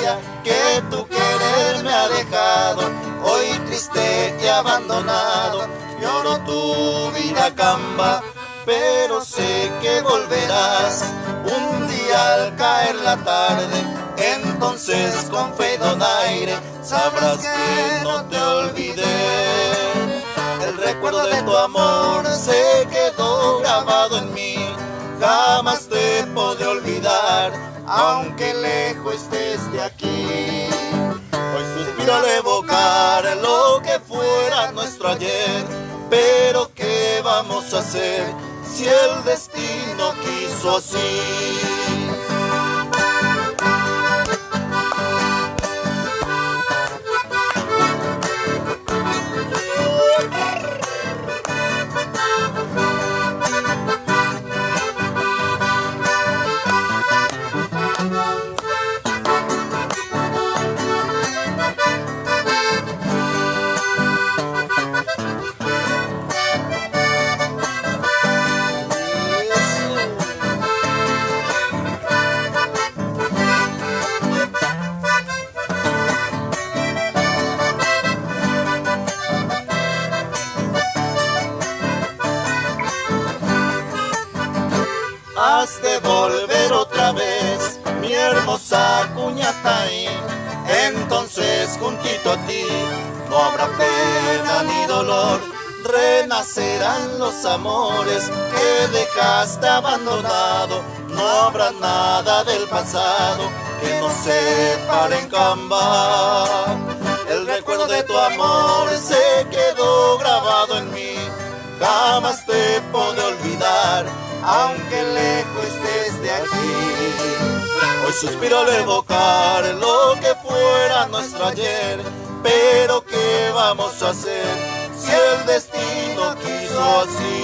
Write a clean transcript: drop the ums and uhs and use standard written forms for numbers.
desgracia que tu querer me ha dejado. Hoy triste y abandonado, lloro tu vida camba, pero sé que volverás un día al caer la tarde. Entonces con fe y donaire sabrás que no te olvidé. El recuerdo de tu amor se quedó grabado en mí, jamás te podré olvidar, aunque lejos estés de aquí. Hoy suspiro al evocar lo que fuera nuestro ayer, pero ¿qué vamos a hacer si el destino quiso así? Has de volver otra vez, mi hermosa Cuñataí. Entonces juntito a ti no habrá pena ni dolor, renacerán los amores que dejaste abandonado. No habrá nada del pasado que nos separe en camba. El recuerdo de tu amor se quedó grabado en mí, jamás te podré olvidar, aunque lejos estés de aquí. Hoy suspiro al evocar lo que fuera nuestro ayer, pero ¿qué vamos a hacer si el destino quiso así?